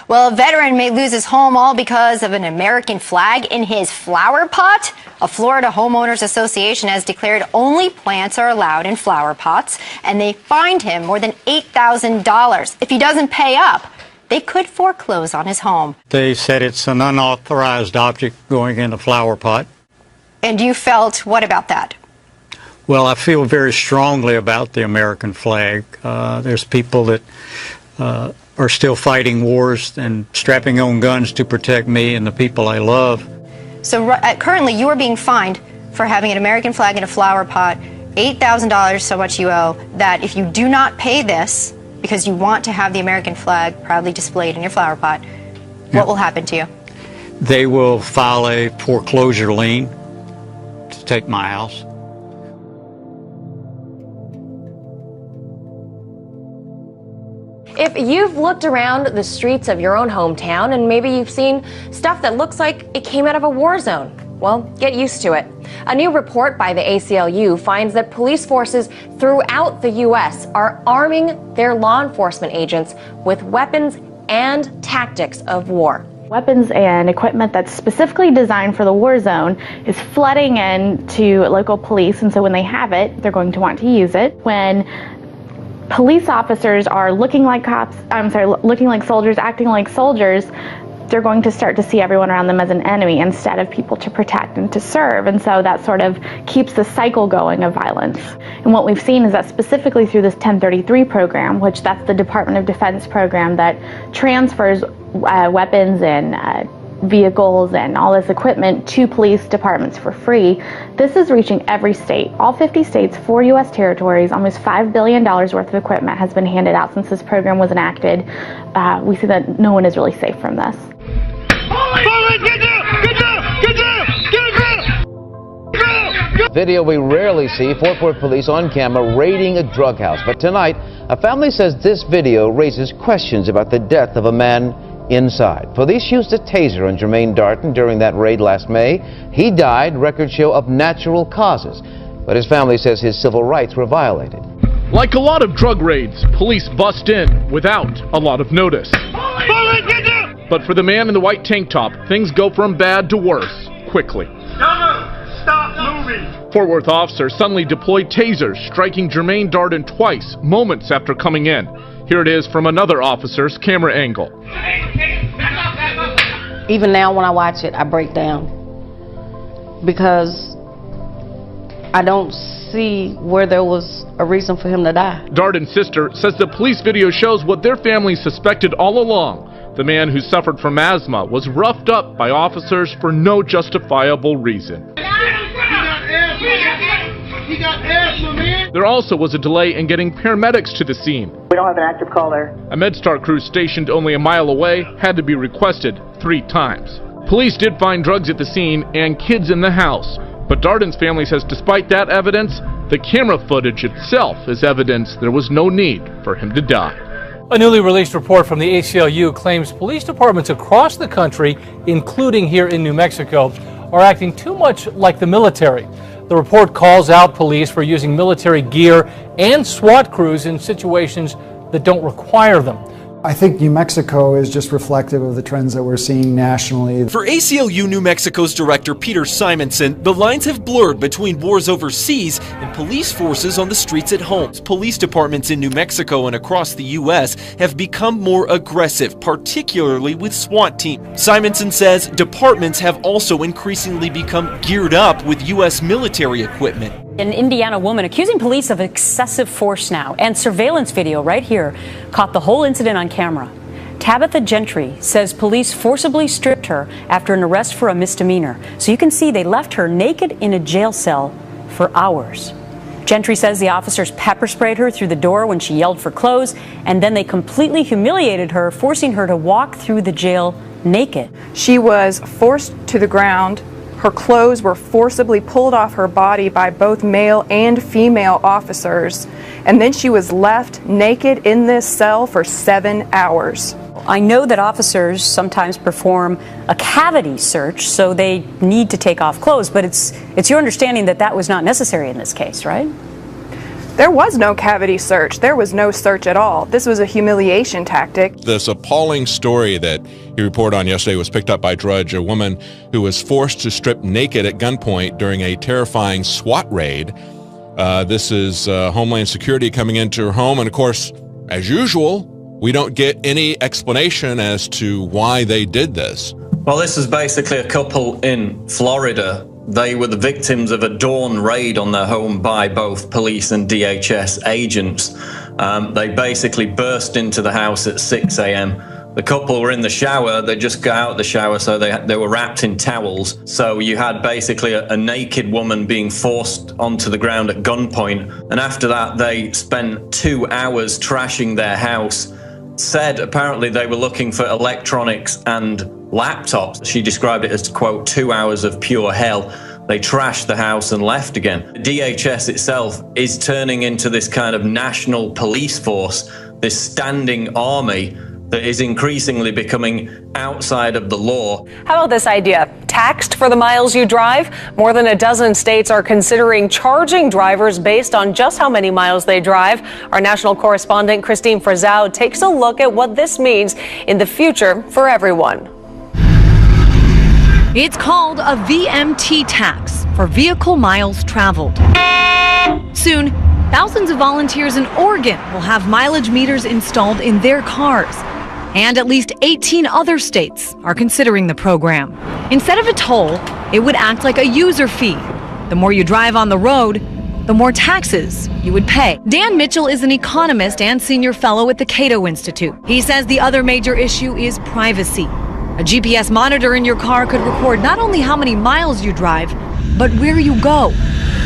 Well, a veteran may lose his home all because of an American flag in his flower pot. A Florida Homeowners Association has declared only plants are allowed in flower pots, and they fined him more than $8,000. If he doesn't pay up, they could foreclose on his home. They said it's an unauthorized object going in a flower pot. And you felt what about that? Well, I feel very strongly about the American flag. There's people that are still fighting wars and strapping on guns to protect me and the people I love. So currently you are being fined for having an American flag in a flower pot, $8,000 so much you owe, that if you do not pay this because you want to have the American flag proudly displayed in your flower pot, what will happen to you? They will file a foreclosure lien to take my house. If you've looked around the streets of your own hometown and maybe you've seen stuff that looks like it came out of a war zone, well, get used to it. A new report by the ACLU finds that police forces throughout the U.S. are arming their law enforcement agents with weapons and tactics of war. Weapons and equipment that's specifically designed for the war zone is flooding into local police, and so when they have it, they're going to want to use it. When police officers are looking like soldiers, acting like soldiers, they're going to start to see everyone around them as an enemy instead of people to protect and to serve. And so that sort of keeps the cycle going of violence. And what we've seen is that specifically through this 1033 program, which that's the Department of Defense program that transfers weapons and vehicles and all this equipment to police departments for free, this is reaching every state. All 50 states, 4 U.S. territories, almost $5 billion worth of equipment has been handed out since this program was enacted. We see that no one is really safe from this. Video we rarely see, Fort Worth police on camera raiding a drug house. But tonight, a family says this video raises questions about the death of a man inside. Police used a taser on Jermaine Darton during that raid last May. He died, records show, of natural causes. But his family says his civil rights were violated. Like a lot of drug raids, police bust in without a lot of notice. But for the man in the white tank top, things go from bad to worse quickly. Stop moving! Fort Worth officers suddenly deployed tasers, striking Jermaine Darton twice, moments after coming in. Here it is from another officer's camera angle. Even now when I watch it, I break down because I don't see where there was a reason for him to die. Darton's sister says the police video shows what their family suspected all along. The man who suffered from asthma was roughed up by officers for no justifiable reason. There also was a delay in getting paramedics to the scene. We don't have an active call there. A MedStar crew stationed only a mile away had to be requested 3 times. Police did find drugs at the scene and kids in the house, but Darton's family says despite that evidence, the camera footage itself is evidence there was no need for him to die. A newly released report from the ACLU claims police departments across the country, including here in New Mexico, are acting too much like the military. The report calls out police for using military gear and SWAT crews in situations that don't require them. I think New Mexico is just reflective of the trends that we're seeing nationally. For ACLU New Mexico's director Peter Simonson, the lines have blurred between wars overseas and police forces on the streets at home. Police departments in New Mexico and across the U.S. have become more aggressive, particularly with SWAT teams. Simonson says departments have also increasingly become geared up with U.S. military equipment. An Indiana woman accusing police of excessive force now, and surveillance video right here caught the whole incident on camera. Tabitha Gentry says police forcibly stripped her after an arrest for a misdemeanor. So you can see they left her naked in a jail cell for hours. Gentry says the officers pepper sprayed her through the door when she yelled for clothes, and then they completely humiliated her, forcing her to walk through the jail naked. She was forced to the ground. Her clothes were forcibly pulled off her body by both male and female officers, and then she was left naked in this cell for 7 hours. I know that officers sometimes perform a cavity search, so they need to take off clothes, but it's your understanding that that was not necessary in this case, right? There was no cavity search. There was no search at all. This was a humiliation tactic. This appalling story that he reported on yesterday was picked up by Drudge, a woman who was forced to strip naked at gunpoint during a terrifying SWAT raid. This is Homeland Security coming into her home, and of course, as usual, we don't get any explanation as to why they did this. Well, this is basically a couple in Florida. They were the victims of a dawn raid on their home by both police and DHS agents. They basically burst into the house at 6 a.m. The couple were in the shower. They just got out of the shower, so they were wrapped in towels. So you had basically a naked woman being forced onto the ground at gunpoint. And after that, they spent 2 hours trashing their house. Said apparently they were looking for electronics and laptops. She described it as, quote, 2 hours of pure hell. They trashed the house and left again. DHS itself is turning into this kind of national police force, this standing army that is increasingly becoming outside of the law. How about this idea? Taxed for the miles you drive? More than a dozen states are considering charging drivers based on just how many miles they drive. Our national correspondent Christine Frazao takes a look at what this means in the future for everyone. It's called a VMT tax, for vehicle miles traveled. Soon, thousands of volunteers in Oregon will have mileage meters installed in their cars. And at least 18 other states are considering the program. Instead of a toll, it would act like a user fee. The more you drive on the road, the more taxes you would pay. Dan Mitchell is an economist and senior fellow at the Cato Institute. He says the other major issue is privacy. A GPS monitor in your car could record not only how many miles you drive, but where you go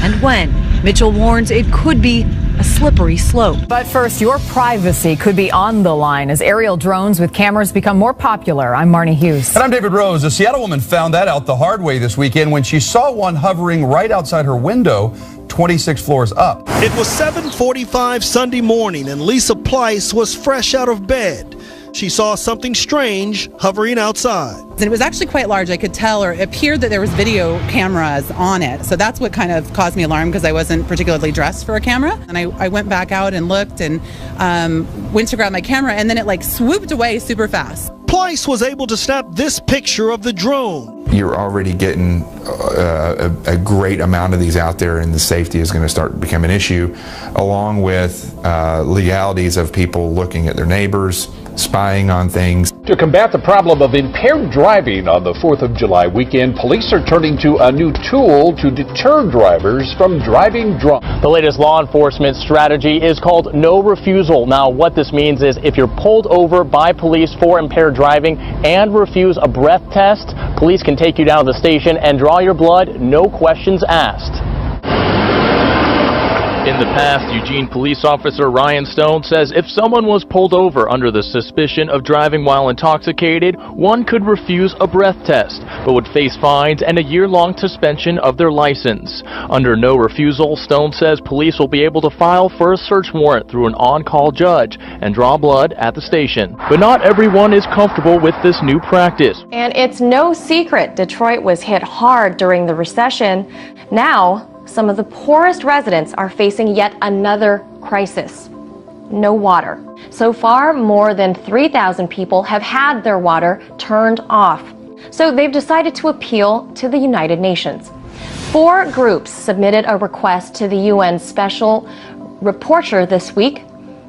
and when. Mitchell warns it could be a slippery slope. But first, your privacy could be on the line as aerial drones with cameras become more popular. I'm Marnie Hughes. And I'm David Rose. A Seattle woman found that out the hard way this weekend when she saw one hovering right outside her window, 26 floors up. It was 7:45 Sunday morning and Lisa Pleiss was fresh out of bed. She saw something strange hovering outside. And it was actually quite large. I could tell, or it appeared that there was video cameras on it. So that's what kind of caused me alarm, because I wasn't particularly dressed for a camera. And I went back out and looked and went to grab my camera, and then it like swooped away super fast. Pleiss was able to snap this picture of the drone. You're already getting a great amount of these out there, and the safety is going to start becoming an issue, along with legalities of people looking at their neighbors, spying on things. To combat the problem of impaired driving on the 4th of July weekend, police are turning to a new tool to deter drivers from driving drunk. The latest law enforcement strategy is called no refusal. Now, what this means is if you're pulled over by police for impaired driving and refuse a breath test, police can take you down to the station and draw your blood, no questions asked. In the past, Eugene police officer Ryan Stone says if someone was pulled over under the suspicion of driving while intoxicated, one could refuse a breath test, but would face fines and a year-long suspension of their license. Under no refusal, Stone says police will be able to file for a search warrant through an on-call judge and draw blood at the station. But not everyone is comfortable with this new practice. And it's no secret Detroit was hit hard during the recession. Now, some of the poorest residents are facing yet another crisis: no water. So far, more than 3,000 people have had their water turned off. So they've decided to appeal to the United Nations. 4 groups submitted a request to the UN Special Rapporteur this week.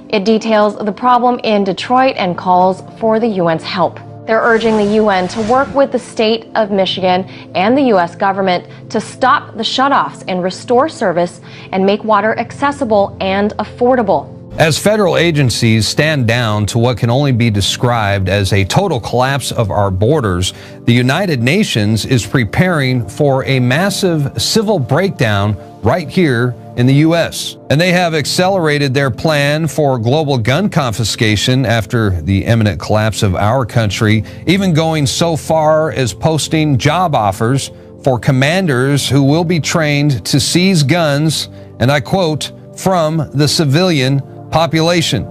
It details the problem in Detroit and calls for the UN's help. They're urging the UN to work with the state of Michigan and the U.S. government to stop the shutoffs and restore service and make water accessible and affordable. As federal agencies stand down to what can only be described as a total collapse of our borders, the United Nations is preparing for a massive civil breakdown right here in the U.S. And they have accelerated their plan for global gun confiscation after the imminent collapse of our country, even going so far as posting job offers for commanders who will be trained to seize guns, and I quote, from the civilian population.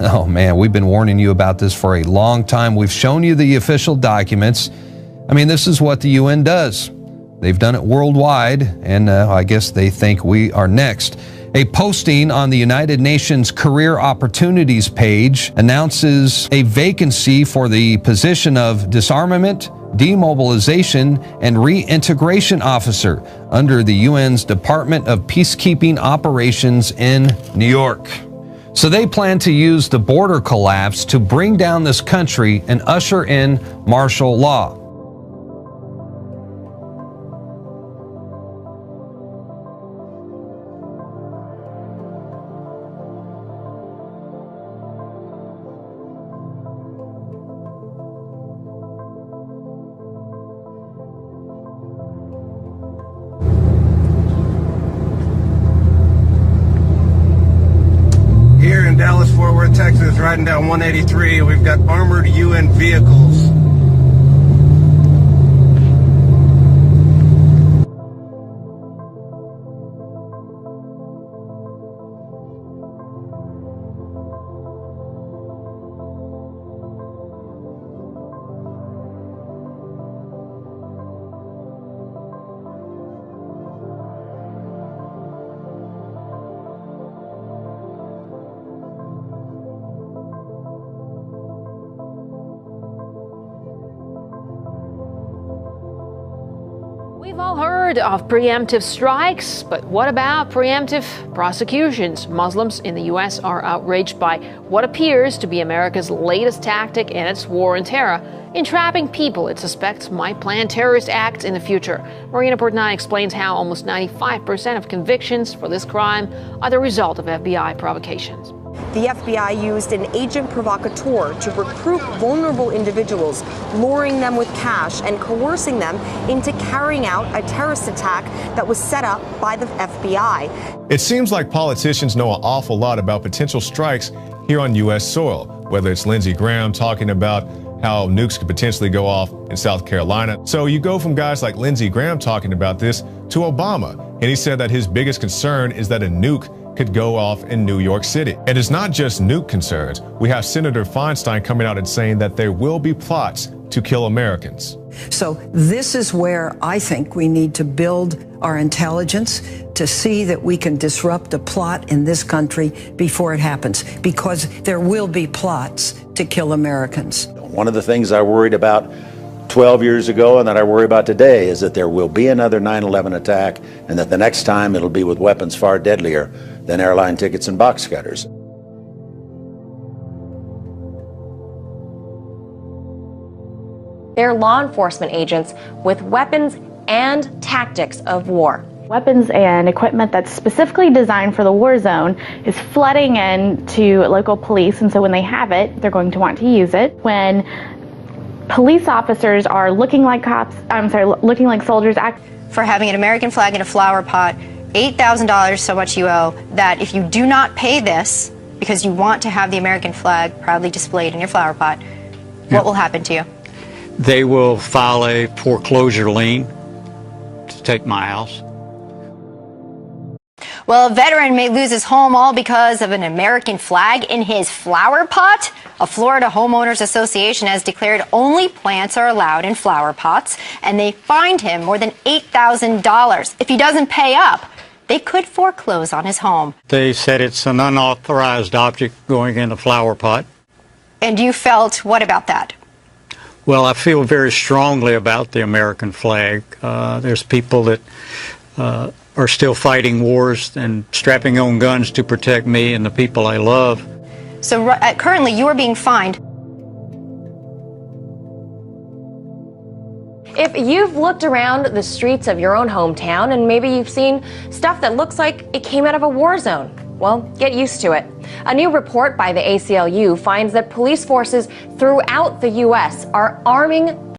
Oh man, we've been warning you about this for a long time. We've shown you the official documents. I mean, this is what the UN does. They've done it worldwide, and I guess they think we are next. A posting on the United Nations Career Opportunities page announces a vacancy for the position of disarmament, demobilization, and reintegration officer under the UN's Department of Peacekeeping Operations in New York. So they plan to use the border collapse to bring down this country and usher in martial law. Here in Dallas, Fort Worth, Texas, riding down 183, we've got armored UN vehicles. We've all heard of preemptive strikes, but what about preemptive prosecutions? Muslims in the U.S. are outraged by what appears to be America's latest tactic in its war on terror, entrapping people it suspects might plan terrorist acts in the future. Marina Portnoy explains how almost 95% of convictions for this crime are the result of FBI provocations. The FBI used an agent provocateur to recruit vulnerable individuals, luring them with cash and coercing them into carrying out a terrorist attack that was set up by the FBI. It seems like politicians know an awful lot about potential strikes here on U.S. soil, whether it's Lindsey Graham talking about how nukes could potentially go off in South Carolina. So you go from guys like Lindsey Graham talking about this to Obama, and he said that his biggest concern is that a nuke could go off in New York City. And it's not just nuke concerns. We have Senator Feinstein coming out and saying that there will be plots to kill Americans. So this is where I think we need to build our intelligence to see that we can disrupt a plot in this country before it happens, because there will be plots to kill Americans. One of the things I worried about 12 years ago and that I worry about today is that there will be another 9/11 attack, and that the next time it'll be with weapons far deadlier than airline tickets and box cutters. They're law enforcement agents with weapons and tactics of war. Weapons and equipment that's specifically designed for the war zone is flooding in to local police, and so when they have it, they're going to want to use it. When police officers are looking like looking like soldiers. For having an American flag in a flower pot, $8,000 so much you owe, that if you do not pay this because you want to have the American flag proudly displayed in your flower pot, what will happen to you? They will file a foreclosure lien to take my house. Well, a veteran may lose his home all because of an American flag in his flower pot. A Florida Homeowners Association has declared only plants are allowed in flower pots, and they fined him more than $8,000. If he doesn't pay up, they could foreclose on his home. They said it's an unauthorized object going in a flower pot. And you felt what about that? Well, I feel very strongly about the American flag. There's people that are still fighting wars and strapping on guns to protect me and the people I love. So currently you are being fined. If you've looked around the streets of your own hometown and maybe you've seen stuff that looks like it came out of a war zone, well, get used to it. A new report by the ACLU finds that police forces throughout the U.S. are arming